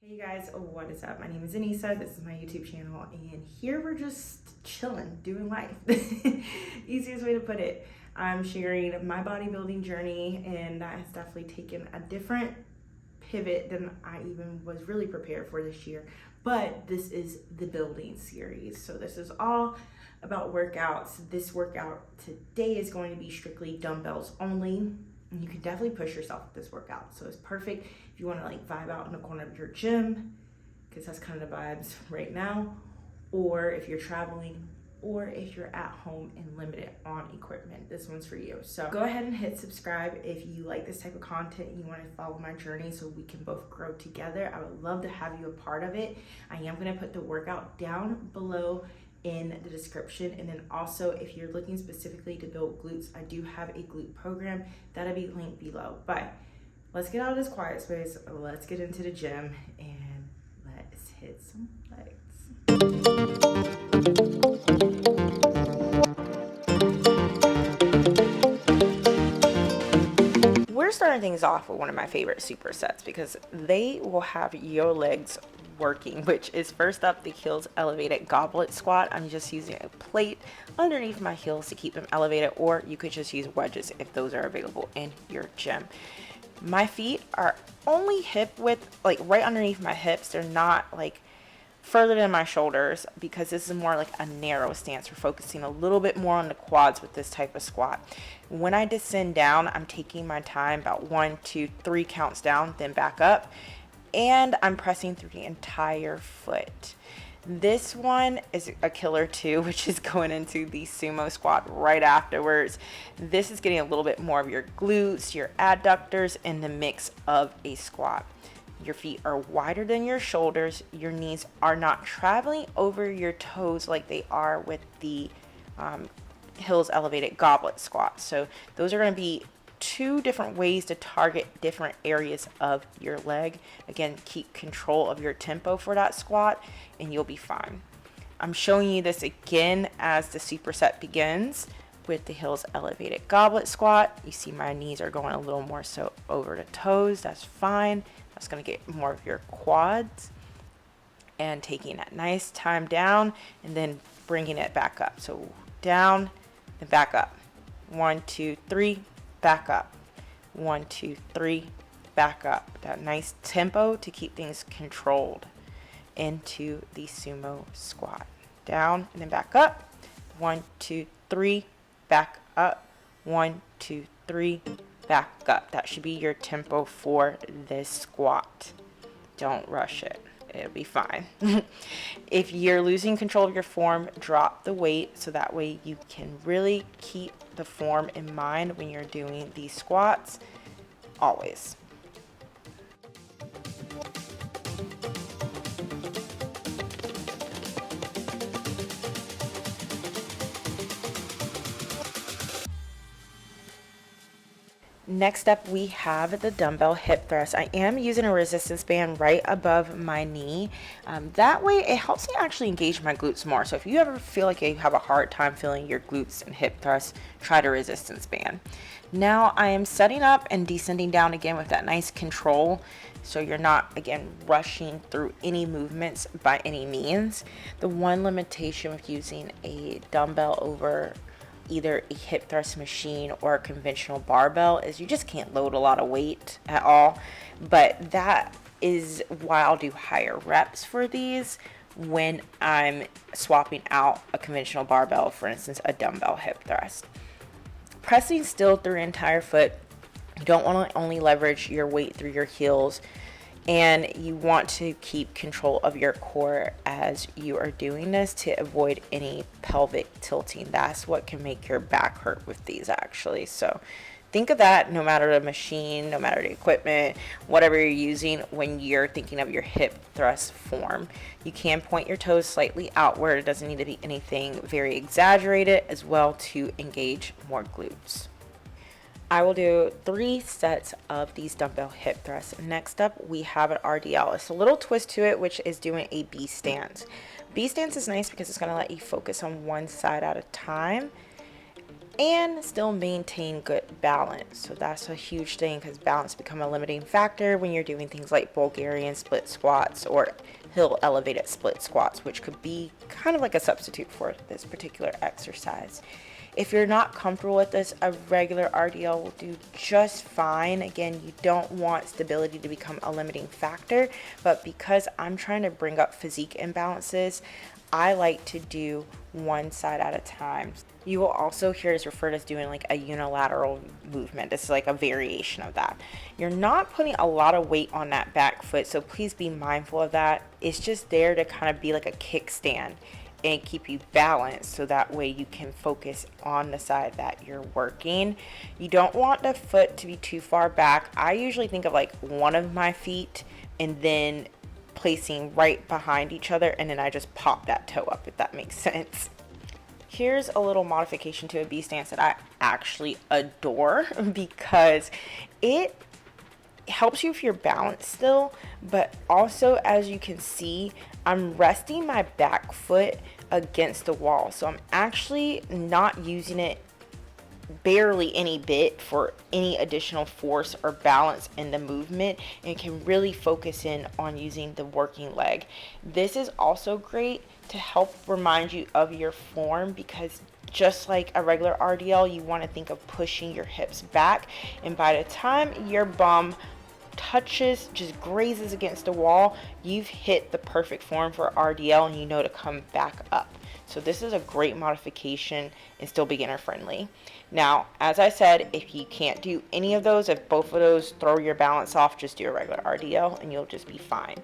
Hey guys, what is up? My name is Anissa. This is my YouTube channel, and here we're just chilling, doing life. Easiest way to put it. I'm sharing my bodybuilding journey, and that has definitely taken a different pivot than I even was really prepared for this year. But this is the building series, so this is all about workouts. This workout today is going to be strictly dumbbells only. And you can definitely push yourself with this workout. So it's perfect if you want to like vibe out in the corner of your gym, because that's kind of the vibes right now, or if you're traveling, or if you're at home and limited on equipment. This one's for you. So go ahead and hit subscribe if you like this type of content and you want to follow my journey so we can both grow together. I would love to have you a part of it. I am going to put the workout down below in the description, and then also if you're looking specifically to build glutes, I do have a glute program that'll be linked below. But let's get out of this quiet space, let's get into the gym, and let's hit some legs. We're starting things off with one of my favorite supersets because they will have your legs working, which is first up the heels elevated goblet squat. I'm just using a plate underneath my heels to keep them elevated, or you could just use wedges if those are available in your gym. My feet are only hip width, like right underneath my hips. They're not like further than my shoulders because this is more like a narrow stance. We're focusing a little bit more on the quads with this type of squat. When I descend down, I'm taking my time, about 1, 2, 3 counts down, then back up, and I'm pressing through the entire foot. This one is a killer too, which is going into the sumo squat right afterwards. This is getting a little bit more of your glutes, your adductors in the mix of a squat. Your feet are wider than your shoulders. Your knees are not traveling over your toes like they are with the heels elevated goblet squat. So those are going to be two different ways to target different areas of your leg. Again, keep control of your tempo for that squat and you'll be fine. I'm showing you this again as the superset begins with the heels elevated goblet squat. You see my knees are going a little more so over the toes. That's fine. That's going to get more of your quads, and taking that nice time down and then bringing it back up. So down and back up. 1, 2, 3, back up. 1, 2, 3, back up. That nice tempo to keep things controlled into the sumo squat. Down and then back up. 1, 2, 3, back up. 1, 2, 3, back up. That should be your tempo for this squat. Don't rush it. It'll be fine. If you're losing control of your form, drop the weight so that way you can really keep the form in mind when you're doing these squats, always. Next up, we have the dumbbell hip thrust. I am using a resistance band right above my knee. That way it helps me actually engage my glutes more. So if you ever feel like you have a hard time feeling your glutes and hip thrust, try the resistance band. Now I am setting up and descending down again with that nice control, so you're not, again, rushing through any movements by any means. The one limitation with using a dumbbell over either a hip thrust machine or a conventional barbell is you just can't load a lot of weight at all. But that is why I'll do higher reps for these when I'm swapping out a conventional barbell, for instance, a dumbbell hip thrust. Pressing still through your entire foot. You don't want to only leverage your weight through your heels, and you want to keep control of your core as you are doing this to avoid any pelvic tilting. That's what can make your back hurt with these, actually. So think of that no matter the machine, no matter the equipment, whatever you're using when you're thinking of your hip thrust form. You can point your toes slightly outward. It doesn't need to be anything very exaggerated as well to engage more glutes. I will do 3 sets of these dumbbell hip thrusts. Next up, we have an RDL. It's a little twist to it, which is doing a B stance. B stance is nice because it's going to let you focus on one side at a time. and still maintain good balance. So that's a huge thing, because balance become a limiting factor when you're doing things like Bulgarian split squats or hill elevated split squats, which could be kind of like a substitute for this particular exercise. If you're not comfortable with this, a regular RDL will do just fine. Again, you don't want stability to become a limiting factor, but because I'm trying to bring up physique imbalances, I like to do one side at a time. You will also hear us referred as doing like a unilateral movement. This is like a variation of that. You're not putting a lot of weight on that back foot, so please be mindful of that. It's just there to kind of be like a kickstand and keep you balanced, so that way you can focus on the side that you're working. You don't want the foot to be too far back. I usually think of like one of my feet and then placing right behind each other, and then I just pop that toe up, if that makes sense. Here's a little modification to a B stance that I actually adore, because it helps you with your balance still, but also, as you can see, I'm resting my back foot against the wall, so I'm actually not using it barely any bit for any additional force or balance in the movement, and can really focus in on using the working leg. This is also great to help remind you of your form, because just like a regular RDL, you want to think of pushing your hips back, and by the time your bum touches, just grazes against the wall, you've hit the perfect form for RDL, and you know to come back up. So this is a great modification and still beginner friendly. Now, as I said, if you can't do any of those, if both of those throw your balance off, just do a regular RDL and you'll just be fine.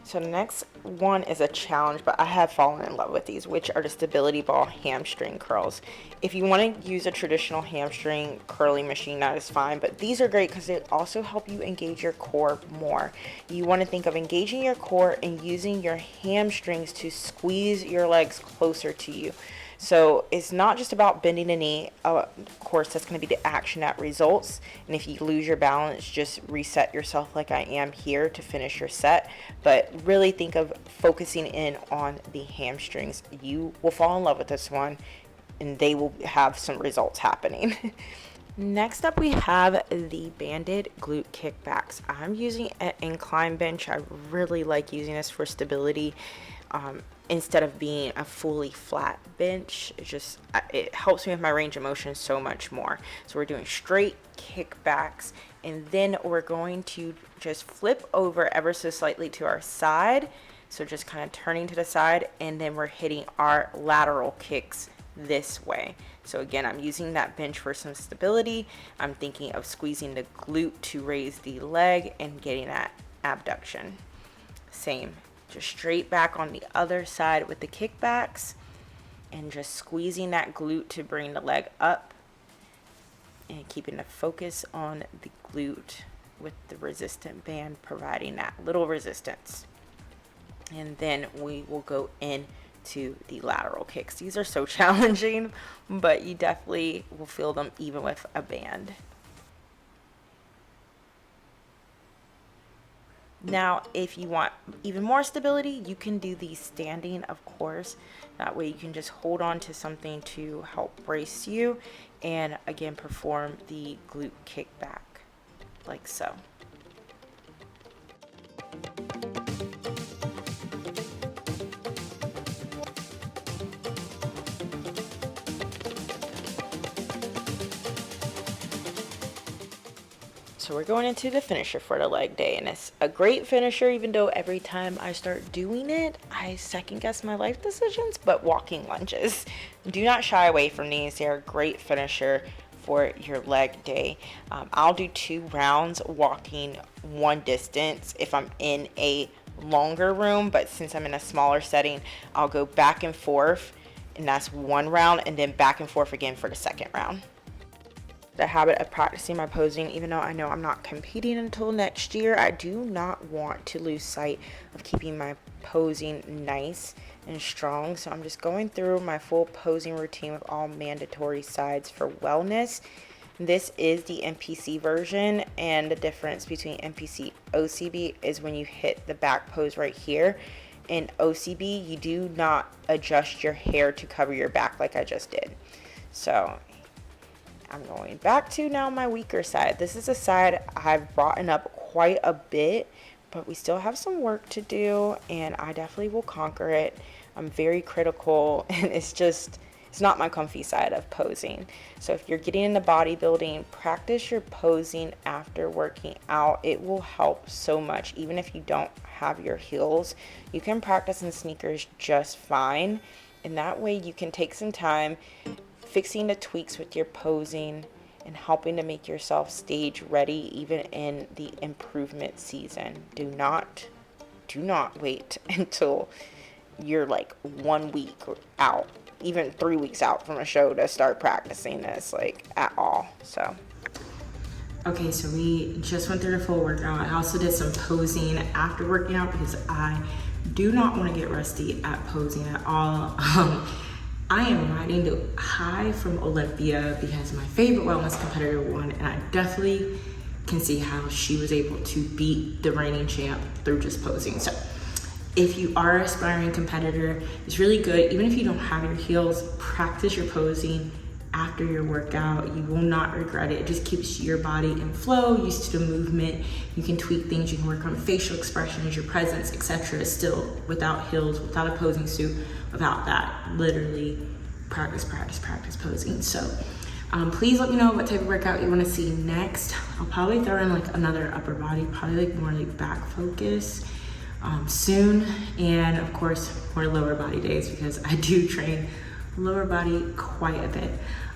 So the next one is a challenge, but I have fallen in love with these, which are the stability ball hamstring curls. If you want to use a traditional hamstring curling machine, that is fine, but these are great because they also help you engage your core more. You want to think of engaging your core and using your hamstrings to squeeze your legs closer to you. So it's not just about bending the knee. Of course, that's going to be the action that results. And if you lose your balance, just reset yourself like I am here to finish your set. But really think of focusing in on the hamstrings. You will fall in love with this one, and they will have some results happening. Next up, we have the banded glute kickbacks. I'm using an incline bench. I really like using this for stability. Instead of being a fully flat bench, it helps me with my range of motion so much more. So we're doing straight kickbacks, and then we're going to just flip over ever so slightly to our side. So just kind of turning to the side, and then we're hitting our lateral kicks this way. So again, I'm using that bench for some stability. I'm thinking of squeezing the glute to raise the leg and getting that abduction. Same. Just straight back on the other side with the kickbacks, and just squeezing that glute to bring the leg up, and keeping the focus on the glute with the resistant band providing that little resistance. And then we will go into the lateral kicks. These are so challenging, but you definitely will feel them even with a band. Now, if you want even more stability, you can do the standing, of course. That way you can just hold on to something to help brace you, and again, perform the glute kickback like so. So we're going into the finisher for the leg day, and it's a great finisher, even though every time I start doing it, I second guess my life decisions. But walking lunges, do not shy away from these. They're a great finisher for your leg day. I'll do 2 rounds walking one distance if I'm in a longer room, but since I'm in a smaller setting, I'll go back and forth, and that's 1 round, and then back and forth again for the second round. The habit of practicing my posing, even though I know I'm not competing until next year, I do not want to lose sight of keeping my posing nice and strong. So I'm just going through my full posing routine with all mandatory sides for wellness. This is the NPC version, and the difference between NPC OCB is when you hit the back pose right here, in OCB, you do not adjust your hair to cover your back like I just did. So I'm going back to now my weaker side. This is a side I've brought up quite a bit, but we still have some work to do, and I definitely will conquer it. I'm very critical, and it's not my comfy side of posing. So if you're getting into bodybuilding, practice your posing after working out. It will help so much. Even if you don't have your heels, you can practice in sneakers just fine. And that way you can take some time fixing the tweaks with your posing and helping to make yourself stage ready even in the improvement season. Do not wait until you're like 1 week out, even 3 weeks out from a show to start practicing this, like, at all. So okay, so we just went through the full workout. I also did some posing after working out because I do not want to get rusty at posing at all. I am riding the high from Olympia because my favorite wellness competitor won, and I definitely can see how she was able to beat the reigning champ through just posing. So if you are an aspiring competitor, it's really good. Even if you don't have your heels, practice your posing after your workout. You will not regret it. It just keeps your body in flow, used to the movement. You can tweak things. You can work on facial expressions, your presence, etc. Still without heels, without a posing suit, without that. Literally practice posing. So please let me know what type of workout you want to see next. I'll probably throw in like another upper body, probably like more like back focus soon, and of course more lower body days because I do train lower body quite a bit.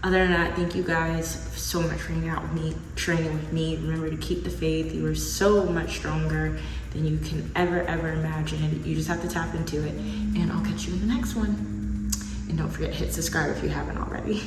Other than that, thank you guys so much for hanging out with me, training with me. Remember to keep the faith. You are so much stronger than you can ever imagine. You just have to tap into it, and I'll catch you in the next one. And don't forget to hit subscribe if you haven't already.